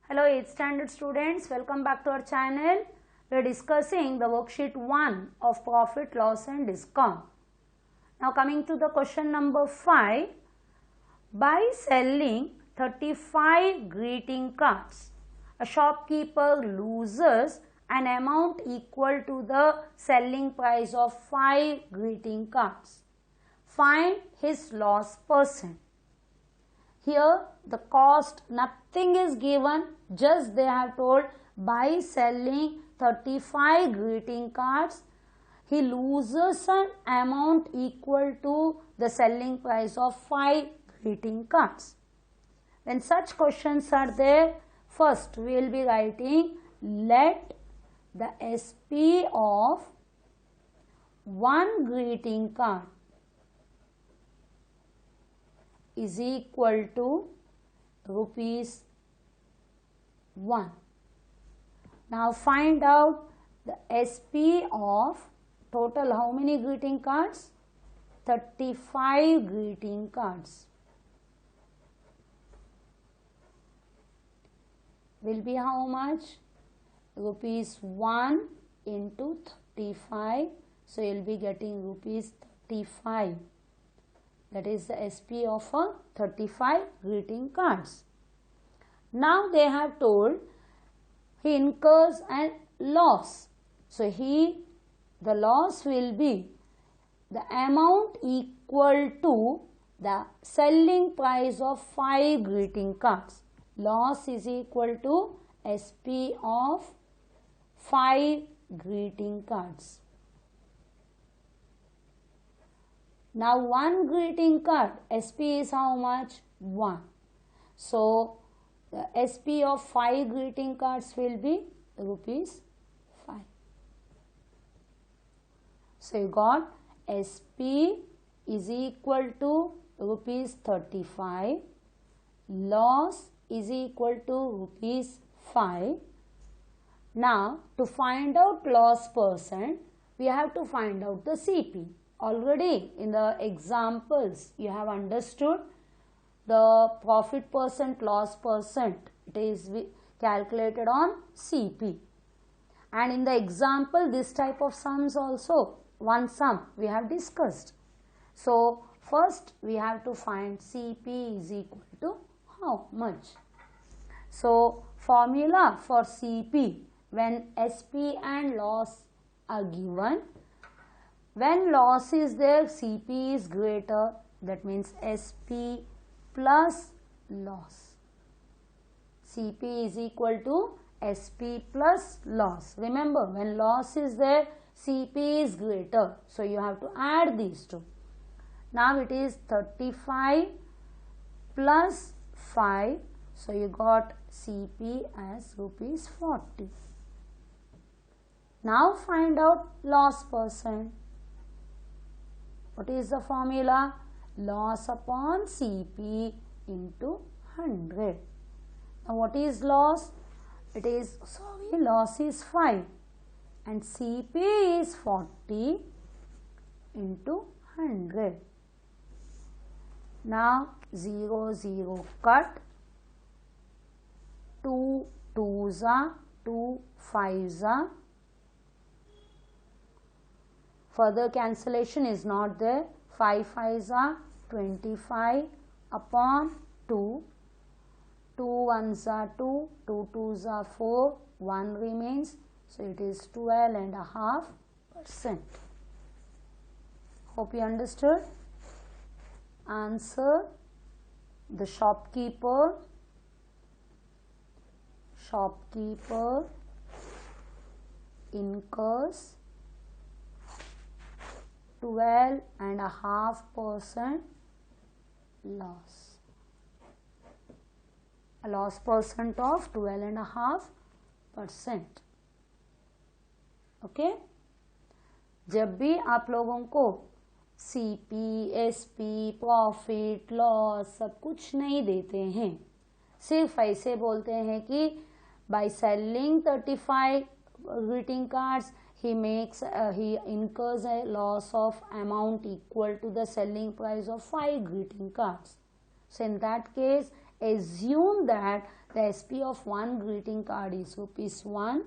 Hello 8th standard students, welcome back to our channel. We are discussing the worksheet 1 of profit, loss and discount. Now coming to the question number 5. By selling 35 greeting cards, a shopkeeper loses an amount equal to the selling price of 5 greeting cards. Find his loss percent. Here the cost nothing is given, just they have told by selling 35 greeting cards he loses an amount equal to the selling price of 5 greeting cards. When such questions are there, first we will be writing let the SP of one greeting card is equal to rupees 1. Now find out the SP of total how many greeting cards? 35 greeting cards. Will be how much? Rupees 1 into 35. So you will be getting rupees 35. That is the SP of a 35 greeting cards. Now they have told he incurs a loss. So the loss will be the amount equal to the selling price of 5 greeting cards. Loss is equal to SP of 5 greeting cards. Now one greeting card SP is how much? 1. So the SP of 5 greeting cards will be rupees 5. So you got SP is equal to rupees 35. Loss is equal to rupees 5. Now to find out loss percent, we have to find out the CP. Already in the examples you have understood the profit percent, loss percent, it is calculated on CP. And in the example this type of sums also, one sum we have discussed. So first we have to find CP is equal to how much. So formula for CP when SP and loss are given. When loss is there, CP is greater, that means SP plus loss. CP is equal to SP plus loss. Remember, when loss is there, CP is greater. So you have to add these two. Now it is 35 plus 5. So you got CP as rupees 40. Now find out loss percent. What is the formula? Loss upon CP into 100. Now what is loss? Loss is 5 and CP is 40 into 100. Now 0, 0 cut. 2 2s are 2 5s are. Further cancellation is not there. 5 5s are 25 upon 2. 2 1s are 2. 2 2s are 4. 1 remains. So it is 12.5%. Hope you understood. Answer: the shopkeeper incurs 12.5% loss. A loss percent of 12.5%. Okay जब भी आप लोगों को CP, SP, profit, loss सब कुछ नहीं देते हैं, सिर्फ ऐसे बोलते हैं कि by selling 35 greeting cards he incurs a loss of amount equal to the selling price of 5 greeting cards. So in that case, assume that the SP of one greeting card is ₹1.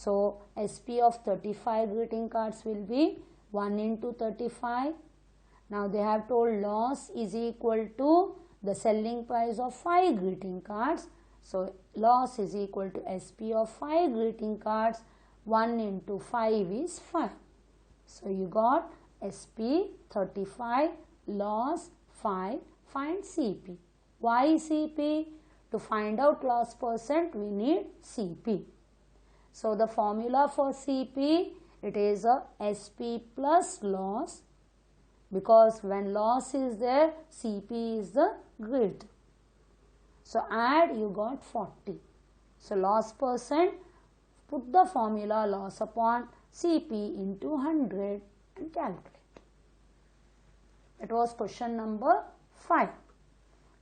So SP of 35 greeting cards will be 1 into 35. Now they have told loss is equal to the selling price of 5 greeting cards. So loss is equal to SP of 5 greeting cards. 1 into 5 is 5. So you got SP 35, loss 5, find CP. Why CP? To find out loss percent we need CP. So the formula for CP, it is a SP plus loss, because when loss is there, CP is the greater. So add, you got 40. So loss percent, put the formula loss upon CP into 100 and calculate. That was question number 5.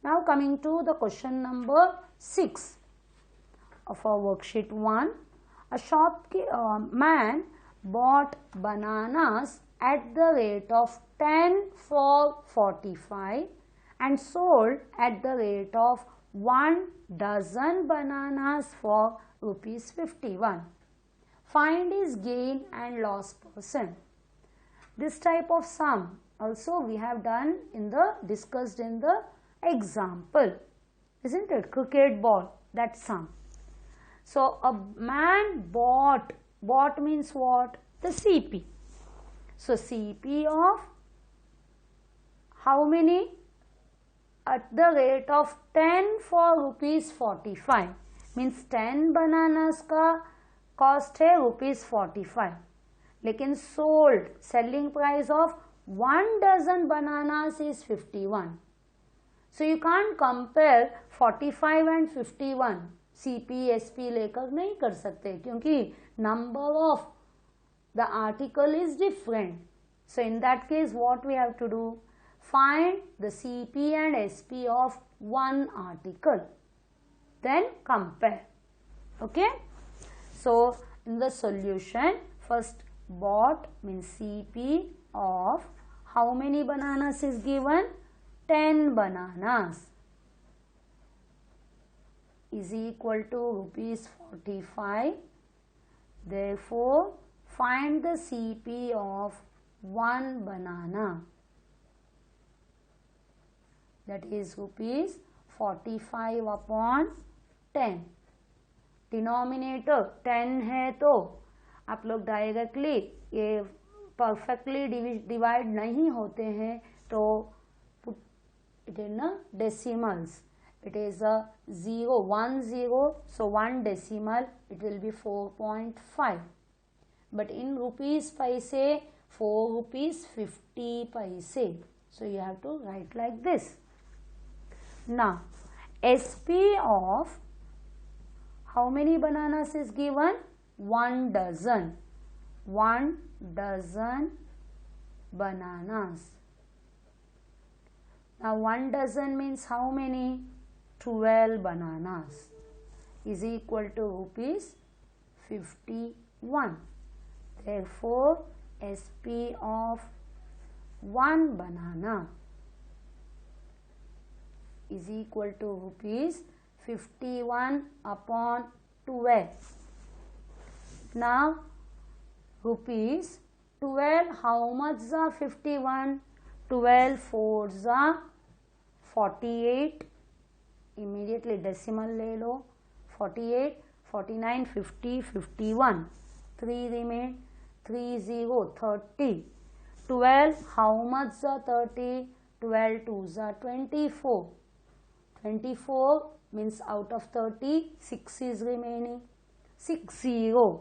Now coming to the question number 6 of our worksheet 1. A man bought bananas at the rate of 10 for 45 and sold at the rate of 1 dozen bananas for ₹51. Find his gain and loss percent. This type of sum also we have done discussed in the example, isn't it? Cricket ball, that sum. So a man bought means what? The CP. So CP of how many? At the rate of 10 for ₹45, means 10 bananas का cost है ₹45, लेकिन sold selling price of 1 dozen bananas is 51. So you can't compare 45 and 51. CP, SP लेकर नहीं कर सकते, क्योंकि number of the article is different. So in that case what we have to do? Find the CP and SP of one article, then compare. Okay. So in the solution, first bought means CP of how many bananas is given? 10 bananas is equal to ₹45. Therefore find the CP of one banana, that is ₹45 upon 10. Denominator 10 है तो आप लोग directly ये perfectly divide नहीं होते हैं, तो it in a decimals, it is a 0 1 0, so 1 decimal it will be 4.5, but in rupees paise 4 rupees 50 paise, so you have to write like this. Now SP of how many bananas is given? 1 dozen. 1 dozen bananas. Now 1 dozen means how many? 12 bananas is equal to ₹51. Therefore SP of 1 banana is equal to ₹51 upon 12. Now ₹12, how much are 51? 12 fours are 48. Immediately decimal ले लो. 48, 49, 50, 51. 3 remain. 3 0, 30. 12, how much are 30? 12 twos are 24. 24 means out of 30, 6 is remaining. 6 0.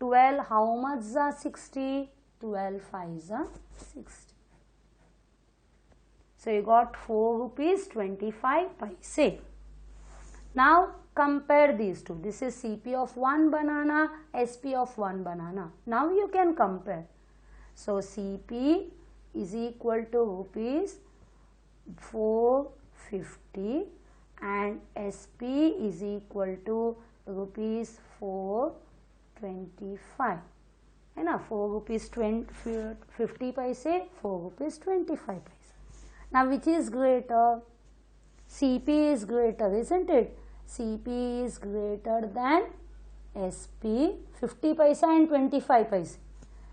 12, how much are 60? 12 5s are 60. So you got ₹4.25. Now compare these two. This is CP of 1 banana, SP of 1 banana. Now you can compare. So CP is equal to ₹450 and SP is equal to ₹425. है ना, ₹4.50, ₹4.25. Now which is greater? CP is greater, isn't it? CP is greater than SP, 50 paisa and 25 paisa.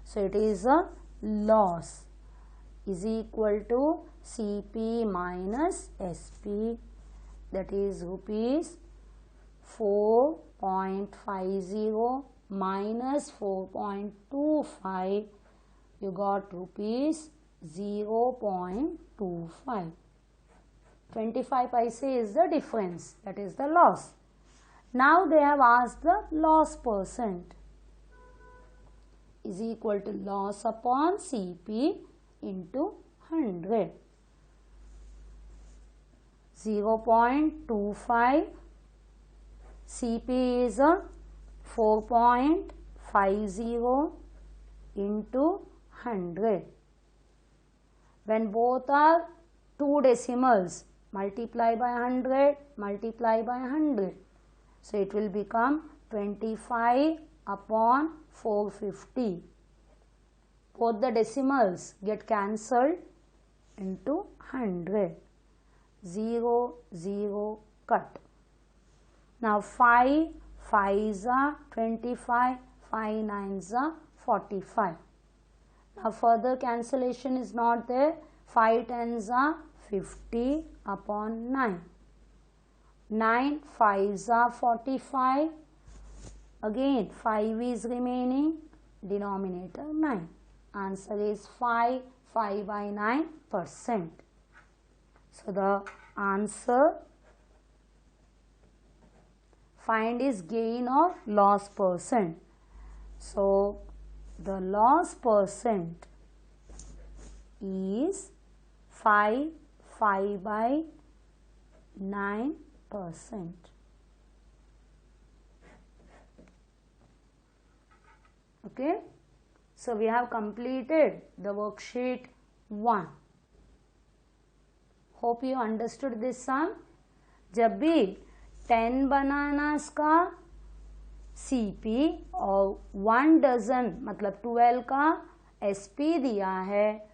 So it is a loss is equal to CP minus SP, that is rupees 4.50 minus 4.25, you got rupees 0.25. 25 paise is the difference, that is the loss. Now they have asked the loss percent is equal to loss upon CP into 100. 0.25, CP is a 4.50 into 100. When both are two decimals, multiply by 100, multiply by 100. So it will become 25 upon 450. Both the decimals get cancelled into 100. 0, 0 cut. Now 5, 5s are 25, 5 9s are 45. Now further cancellation is not there. 5 10s are 50 upon 9. 9 5s are 45. Again 5 is remaining, denominator 9. Answer is 5 by 9%. So the answer find is gain or loss percent. So the loss percent is 5 by 9%. Okay. So we have completed the worksheet 1. Hope you understood this sum. जब भी 10 bananas का CP और 1 dozen मतलब 12 का SP दिया है,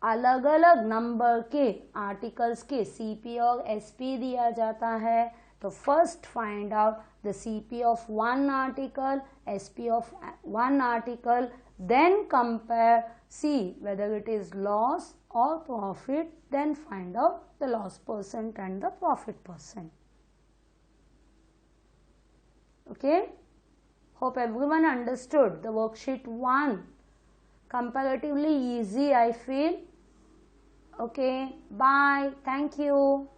अलग अलग नंबर के आर्टिकल्स के CP और SP दिया जाता है, तो first find out the CP of one article, SP of one article, then compare, see whether it is loss or profit, then find out the loss percent and the profit percent. Okay, hope everyone understood the worksheet 1. Comparatively easy I feel. Okay, bye, thank you.